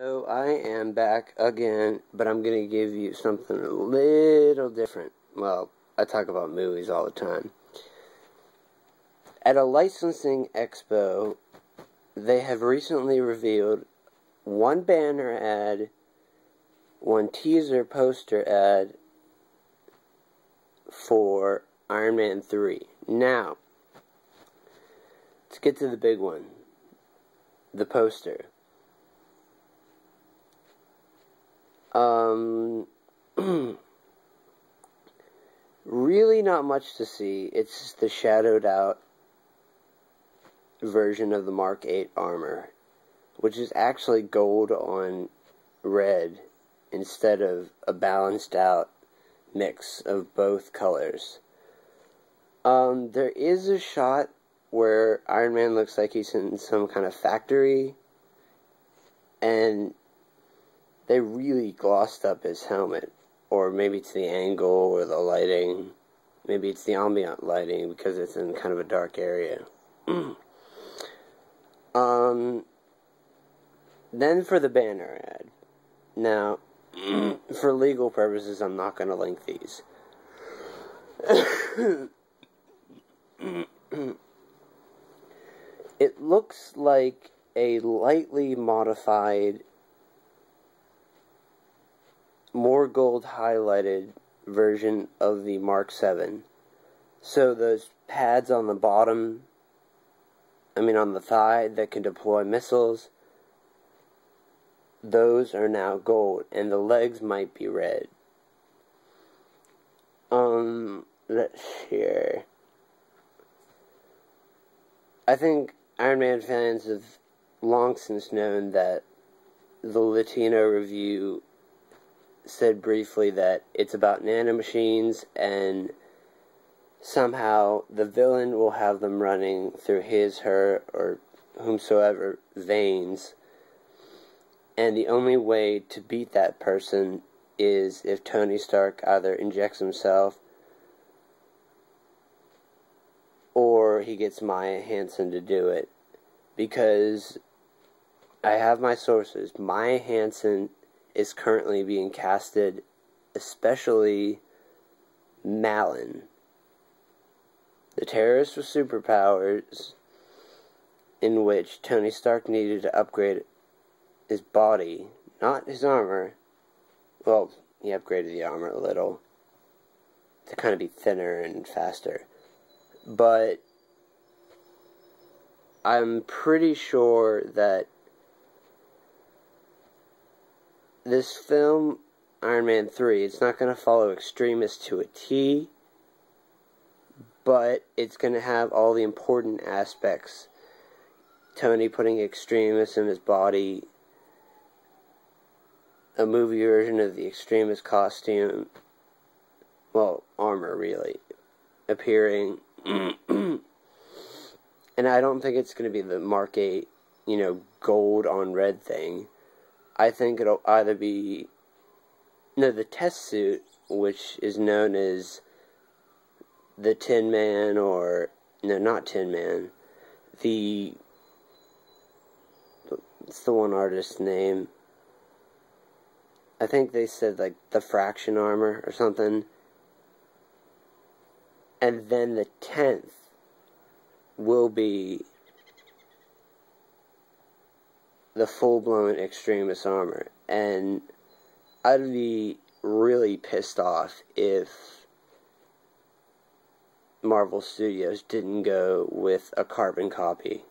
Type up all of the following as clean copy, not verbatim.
So I am back again, but I'm going to give you something a little different. Well, I talk about movies all the time. At a licensing expo, they have recently revealed one banner ad, one teaser poster ad for Iron Man 3. Now, let's get to the big one. The poster. Really not much to see. It's the shadowed out version of the Mark 8 armor, which is actually gold on red instead of a balanced out mix of both colors. There is a shot where Iron Man looks like he's in some kind of factory, and they really glossed up his helmet. Or maybe it's the angle or the lighting. Maybe it's the ambient lighting because it's in kind of a dark area. Then for the banner ad. Now, for legal purposes, I'm not going to link these. It looks like a lightly modified, more gold highlighted version of the Mark 7. So those pads on the bottom, on the thigh that can deploy missiles, those are now gold, and the legs might be red. Let's hear. I think Iron Man fans have long since known that the Latino Review said briefly that it's about nanomachines, and somehow the villain will have them running through his, her, or whomsoever veins, and the only way to beat that person is if Tony Stark either injects himself or he gets Maya Hansen to do it, because I have my sources. Maya Hansen is currently being casted, especially Malin, the terrorist with superpowers, in which Tony Stark needed to upgrade his body, not his armor. Well, he upgraded the armor a little to kind of be thinner and faster. But I'm pretty sure that this film, Iron Man 3, it's not going to follow Extremis to a T, but it's going to have all the important aspects. Tony putting Extremis in his body, a movie version of the Extremis costume, well, armor really, appearing, and I don't think it's going to be the Mark 8, gold on red thing. I think it'll either be the test suit, which is known as the Tin Man, or not Tin Man. It's the one artist's name. I think they said like the Fraction armor or something. And then the 10th will be the full-blown Extremis armor, and I'd be really pissed off if Marvel Studios didn't go with a carbon copy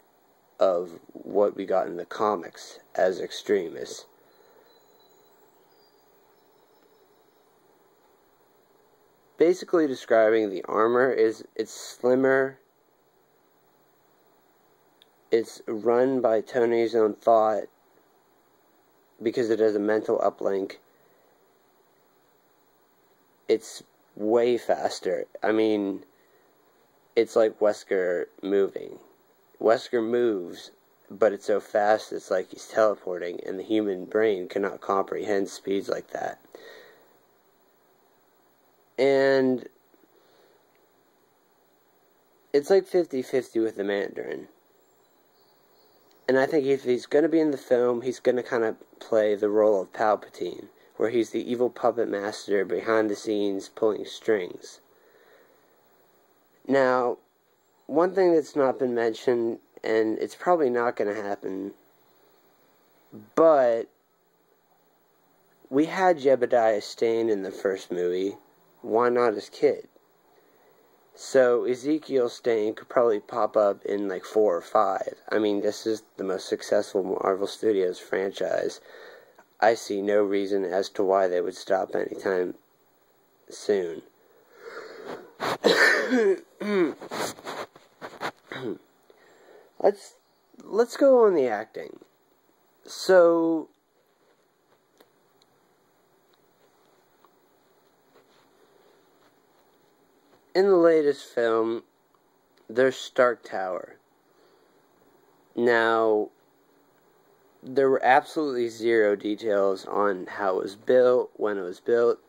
of what we got in the comics as Extremis. Basically describing the armor is, it's slimmer. It's run by Tony's own thought because it has a mental uplink. It's way faster. It's like Wesker moving. Wesker moves, but it's so fast it's like he's teleporting, and the human brain cannot comprehend speeds like that. And it's like 50-50 with the Mandarin. And I think if he's going to be in the film, he's going to kind of play the role of Palpatine, where he's the evil puppet master behind the scenes pulling strings. Now, one thing that's not been mentioned, and it's probably not going to happen, but we had Jebediah Stane in the first movie. Why not his kid? So Ezekiel Stane could probably pop up in like 4 or 5. I mean, this is the most successful Marvel Studios franchise. I see no reason as to why they would stop anytime soon. Let's go on the acting. So in the latest film, there's Stark Tower. Now, there were absolutely zero details on how it was built, when it was built.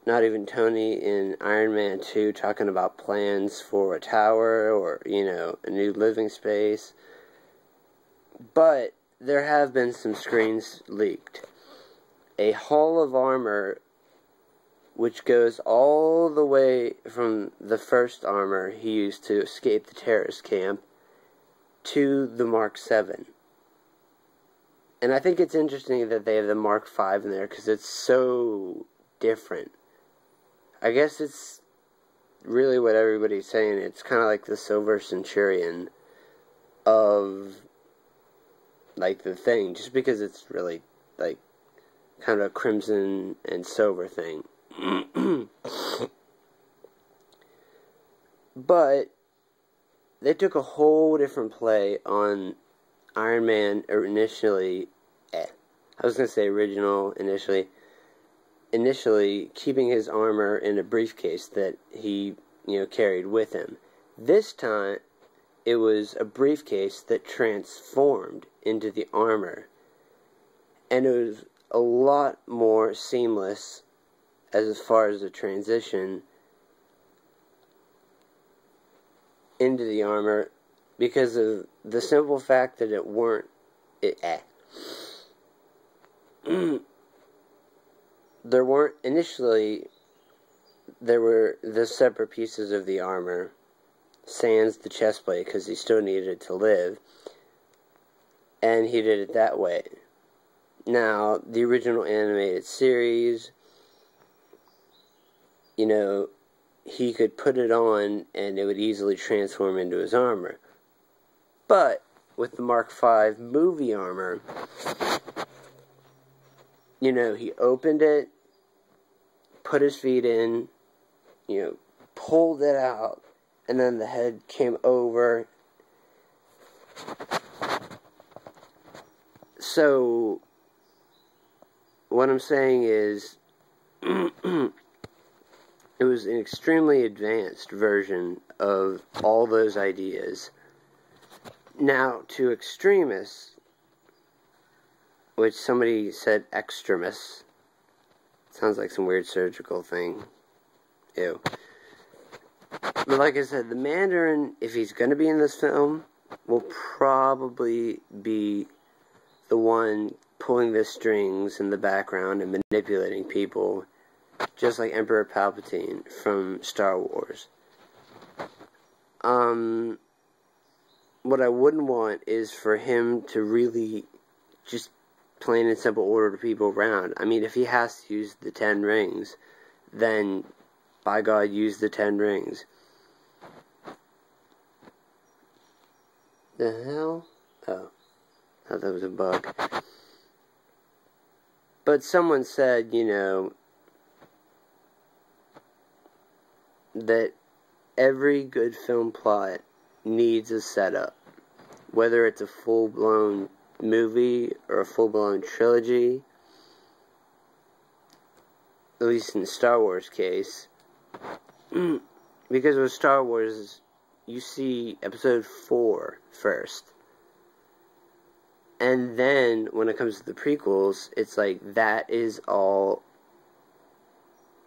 Not even Tony in Iron Man 2 talking about plans for a tower or, a new living space. But there have been some screens leaked. A Hall of Armor, which goes all the way from the first armor he used to escape the terrorist camp to the Mark 7. And I think it's interesting that they have the Mark 5 in there because it's so different. I guess it's really what everybody's saying. It's kind of like the Silver Centurion of, like, the Thing, just because it's really, like, kind of a crimson and silver thing. But they took a whole different play on Iron Man initially. I was going to say original initially. Initially keeping his armor in a briefcase that he, carried with him. This time, it was a briefcase that transformed into the armor. And it was a lot more seamless as far as the transition into the armor because of the simple fact that there weren't initially there were the separate pieces of the armor sans the chest plate because he still needed it to live, and he did it that way. Now the original animated series, he could put it on and it would easily transform into his armor. But with the Mark V movie armor, he opened it, put his feet in, pulled it out, and then the head came over. So, what I'm saying is, it was an extremely advanced version of all those ideas. Now, to extremists, which somebody said extremists. Sounds like some weird surgical thing. Ew. But like I said, the Mandarin, if he's going to be in this film, will probably be the one pulling the strings in the background and manipulating people, just like Emperor Palpatine from Star Wars. What I wouldn't want is for him to really just plain and simple order people around. I mean, if he has to use the 10 rings, then, by God, use the 10 rings. The hell? Oh. I thought that was a bug. But someone said, that every good film plot needs a setup. Whether it's a full-blown movie or a full-blown trilogy, at least in Star Wars case, because with Star Wars, you see episode 4 first, and then when it comes to the prequels, it's like that is all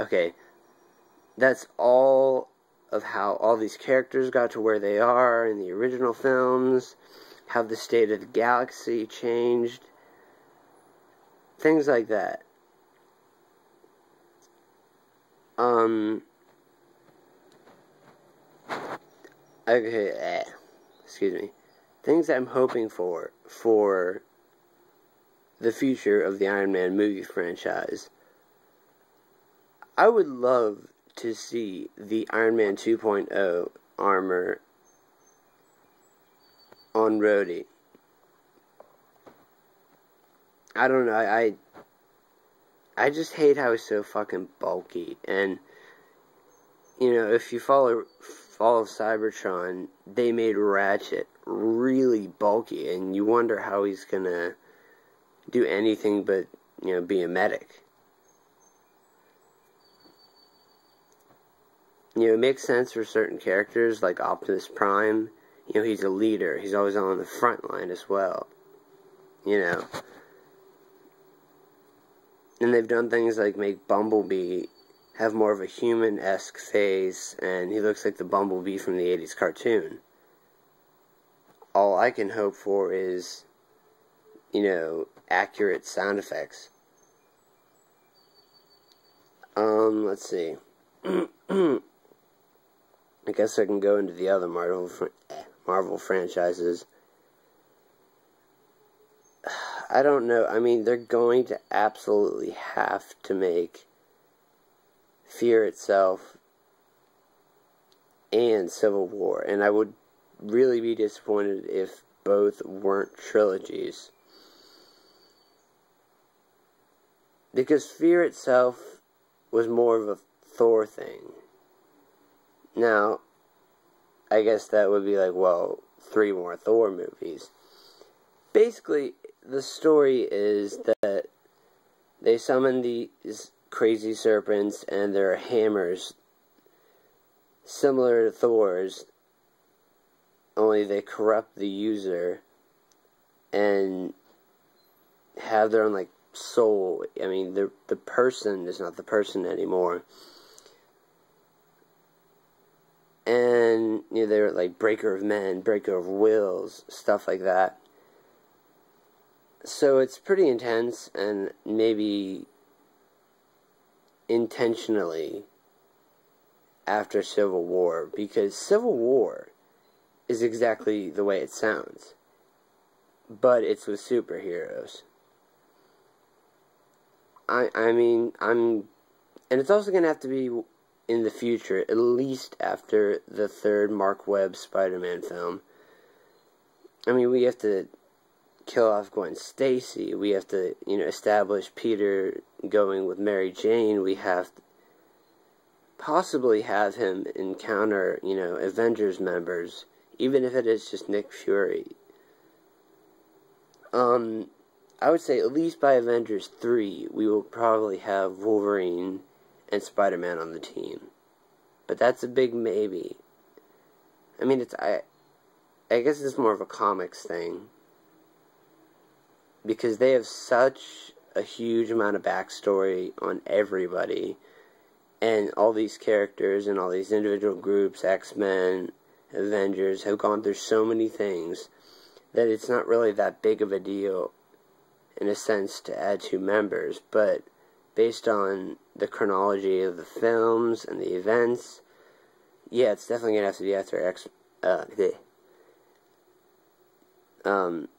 okay, that's all of how all these characters got to where they are in the original films, how the state of the galaxy changed. Things like that. Okay, excuse me. Things I'm hoping for the future of the Iron Man movie franchise. I would love to see the Iron Man 2.0 armor on Rhodey. I don't know, I just hate how he's so fucking bulky. And, you know, if you follow Cybertron, they made Ratchet really bulky, and you wonder how he's gonna do anything but, you know, be a medic. You know, it makes sense for certain characters, like Optimus Prime. You know, he's a leader. He's always on the front line as well. You know. And they've done things like make Bumblebee have more of a human-esque face, and he looks like the Bumblebee from the 80s cartoon. All I can hope for is, you know, accurate sound effects. Let's see. I guess I can go into the other Marvel franchises. I don't know. I mean, they're going to absolutely have to make Fear Itself and Civil War. And I would really be disappointed if both weren't trilogies. Because Fear Itself was more of a Thor thing. Now, I guess that would be like, well, 3 more Thor movies. Basically, the story is that they summon these crazy serpents, and there are hammers similar to Thor's, only they corrupt the user and have their own, like, soul. I mean, the person is not the person anymore. And, you know, they're like breaker of men, breaker of wills, stuff like that. So it's pretty intense, and maybe intentionally after Civil War, because Civil War is exactly the way it sounds, but it's with superheroes. I mean, and it's also going to have to be in the future, at least after the 3rd Mark Webb Spider-Man film. I mean, we have to kill off Gwen Stacy. We have to, you know, establish Peter going with Mary Jane. We have to possibly have him encounter, you know, Avengers members, even if it is just Nick Fury. I would say at least by Avengers 3, we will probably have Wolverine and Spider-Man on the team. But that's a big maybe. I mean, I guess it's more of a comics thing, because they have such a huge amount of backstory on everybody, and all these characters and all these individual groups, X-Men, Avengers, have gone through so many things that it's not really that big of a deal, in a sense, to add 2 members. But based on the chronology of the films and the events, yeah, it's definitely going to have to be after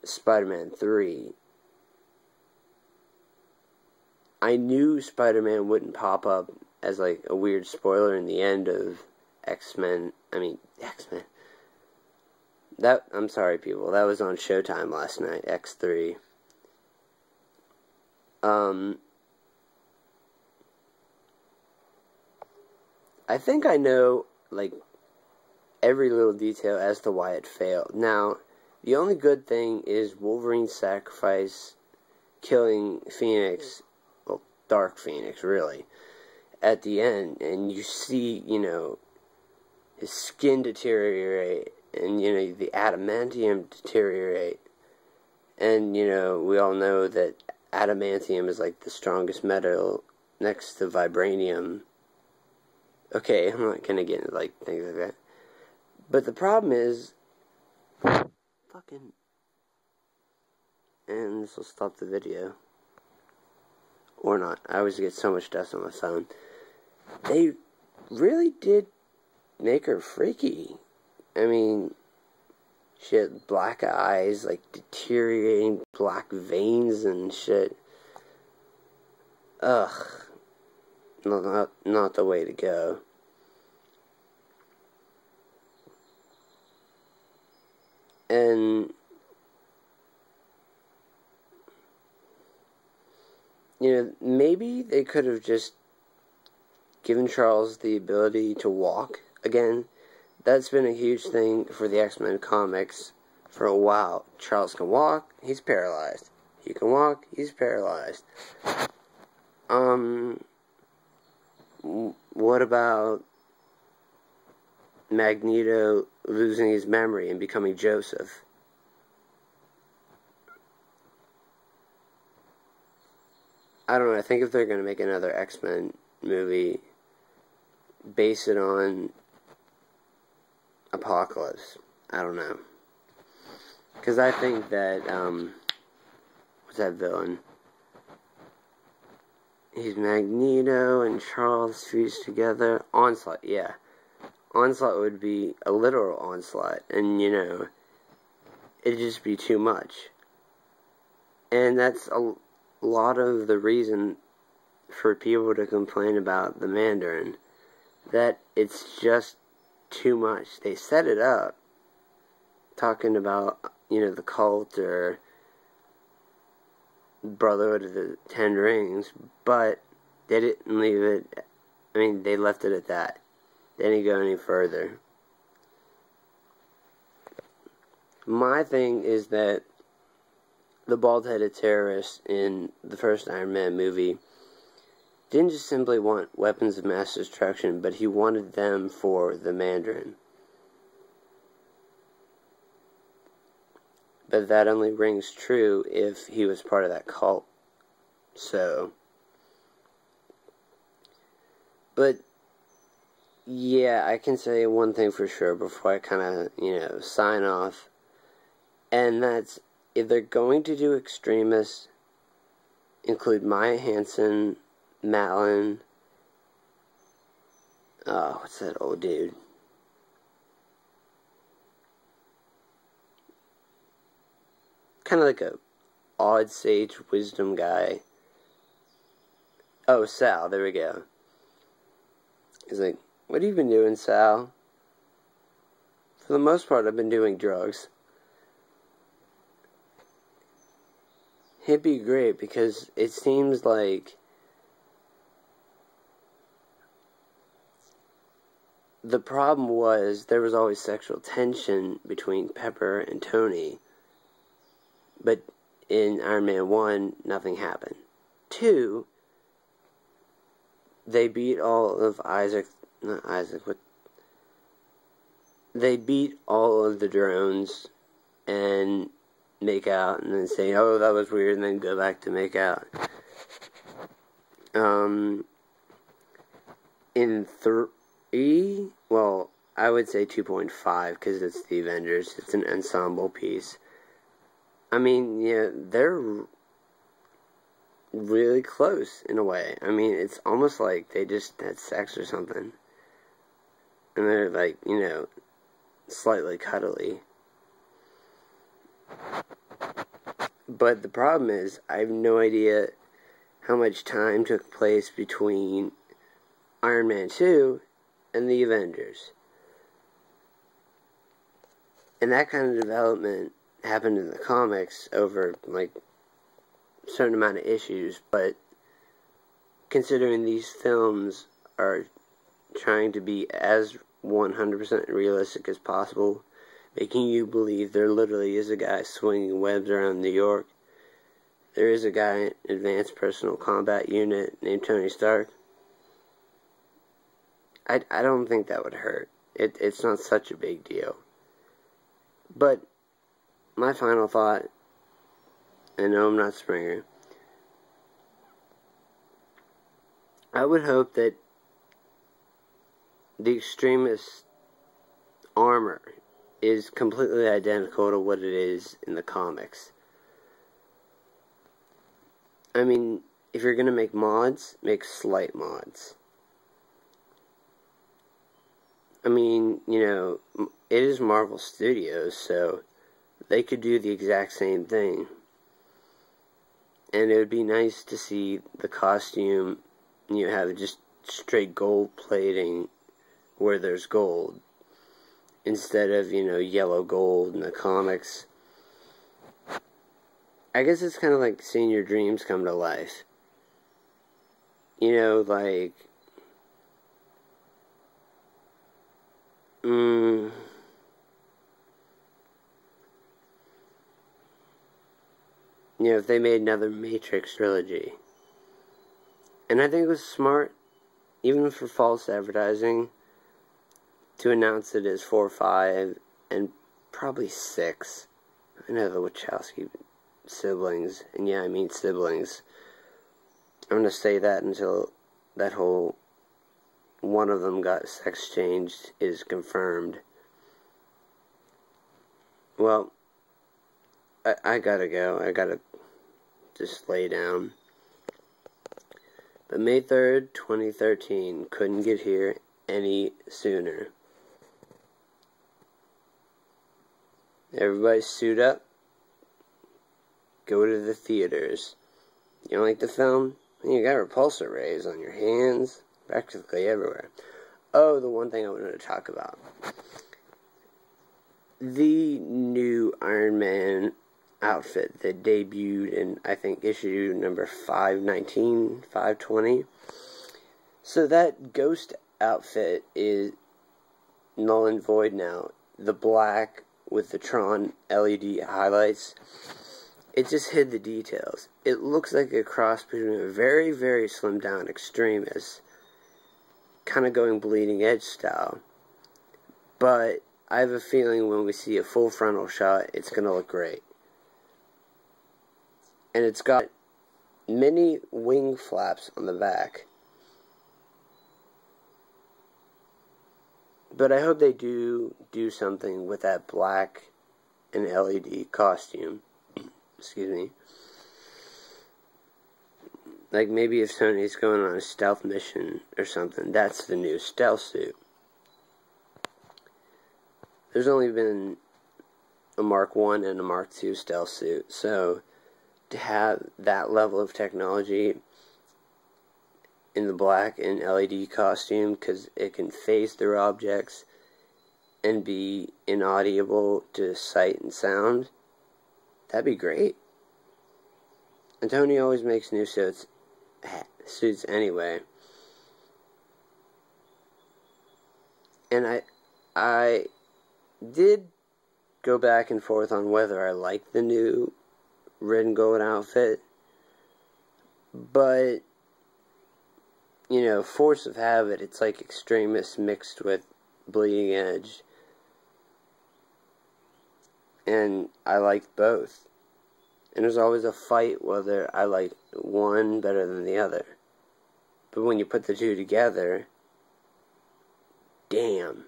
Spider-Man 3. I knew Spider-Man wouldn't pop up as, like, a weird spoiler in the end of X-Men. I'm sorry, people. That was on Showtime last night, X3. I think I know, like, every little detail as to why it failed. Now, the only good thing is Wolverine's sacrifice, killing Phoenix, well, Dark Phoenix, really, at the end, and you see, you know, his skin deteriorate, and, you know, the adamantium deteriorate, and, you know, we all know that adamantium is, like, the strongest metal next to vibranium. Okay, I'm not gonna get into, like, things like that. But the problem is, fucking and this will stop the video. Or not. I always get so much dust on my phone. They really did make her freaky. I mean, she had black eyes, like deteriorating black veins and shit. Ugh. Not the way to go. And maybe they could have just given Charles the ability to walk again. That's been a huge thing for the X-Men comics for a while. Charles can walk, he's paralyzed. He can walk, he's paralyzed. What about Magneto losing his memory and becoming Joseph? I don't know, I think if they're going to make another X-Men movie, base it on Apocalypse. I don't know. Because I think that, what's that villain? He's Magneto and Charles fused together. Onslaught, yeah. Onslaught would be a literal onslaught. And, it'd just be too much. And that's a lot of the reason for people to complain about the Mandarin. That it's just too much. They set it up talking about, the cult or Brotherhood of the Ten Rings, but they didn't leave it. I mean, they left it at that. They didn't go any further. My thing is that the bald-headed terrorist in the first Iron Man movie didn't just simply want weapons of mass destruction, but he wanted them for the Mandarin. But that only rings true if he was part of that cult. So, but yeah, I can say one thing for sure before I kind of, sign off. And that's, if they're going to do Extremis, include Maya Hansen, Matlin, what's that old dude? Kind of like a odd sage wisdom guy. Oh, Sal, there we go. He's like, what have you been doing, Sal? For the most part, I've been doing drugs. It'd be great because it seems like the problem was there was always sexual tension between Pepper and Tony. But in Iron Man 1, nothing happened. 2, they beat all of they beat all of the drones and make out and then say, oh, that was weird, and then go back to make out. In 3, well, I would say 2.5 because it's the Avengers. It's an ensemble piece. I mean, yeah, they're really close in a way. I mean, it's almost like they just had sex or something. And they're like, slightly cuddly. But the problem is, I have no idea how much time took place between Iron Man 2 and the Avengers. And that kind of development happened in the comics over, a certain amount of issues, but considering these films are trying to be as 100% realistic as possible, making you believe there literally is a guy swinging webs around New York, there is a guy in Advanced Personal Combat Unit named Tony Stark, I don't think that would hurt. It's not such a big deal. But my final thought, and no, I'm not Springer, I would hope that the Extremis armor is completely identical to what it is in the comics. I mean, if you're gonna make mods, make slight mods. I mean, you know, it is Marvel Studios, so they could do the exact same thing. And it would be nice to see the costume, you have just straight gold plating where there's gold, instead of, you know, yellow gold in the comics. I guess it's kind of like seeing your dreams come to life. You know, like, you know, if they made another Matrix trilogy. And I think it was smart, even for false advertising, to announce it as 4, 5, and probably 6. I know the Wachowski siblings, and yeah, I mean siblings. I'm going to say that until that whole one of them got sex changed is confirmed. Well, I gotta go. I gotta just lay down. But May 3rd, 2013, couldn't get here any sooner. Everybody suit up. Go to the theaters. You don't like the film? You got repulsor rays on your hands, practically everywhere. Oh, the one thing I wanted to talk about. The new Iron Man outfit that debuted in, I think, issue number 519, 520. So that Ghost outfit is null and void now. The black with the Tron LED highlights, it just hid the details. It looks like a cross between a very, very slimmed down Extremis, kind of going Bleeding Edge style. But I have a feeling when we see a full frontal shot, it's going to look great. And it's got many wing flaps on the back. But I hope they do something with that black and LED costume. Excuse me. Like maybe if Sony's going on a stealth mission or something, that's the new stealth suit. There's only been a Mark 1 and a Mark 2 stealth suit, so to have that level of technology in the black and LED costume, because it can phase through objects and be inaudible to sight and sound, that'd be great. And Tony always makes new suits anyway. And I did go back and forth on whether I liked the new red and gold outfit, but you know, force of habit, it's like Extremis mixed with Bleeding Edge, and I liked both. And there's always a fight whether I like one better than the other. But when you put the two together, damn.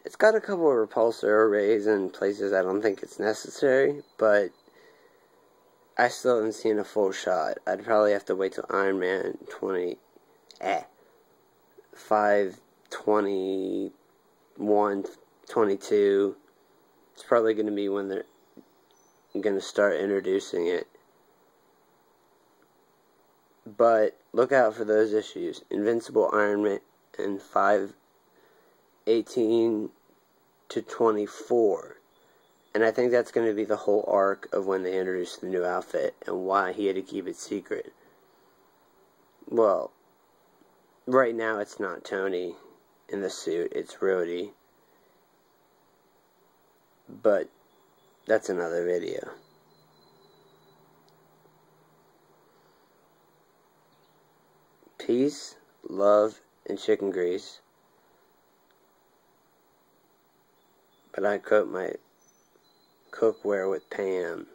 It's got a couple of repulsor arrays in places I don't think it's necessary, but I still haven't seen a full shot. I'd probably have to wait till Iron Man 521, 22. It's probably going to be when they're going to start introducing it. But look out for those issues. Invincible Iron Man and 518 to 24. And I think that's going to be the whole arc of when they introduce the new outfit and why he had to keep it secret. Well, right now it's not Tony in the suit, it's Rhodey. But that's another video. Peace, love, and chicken grease. But I coat my cookware with Pam.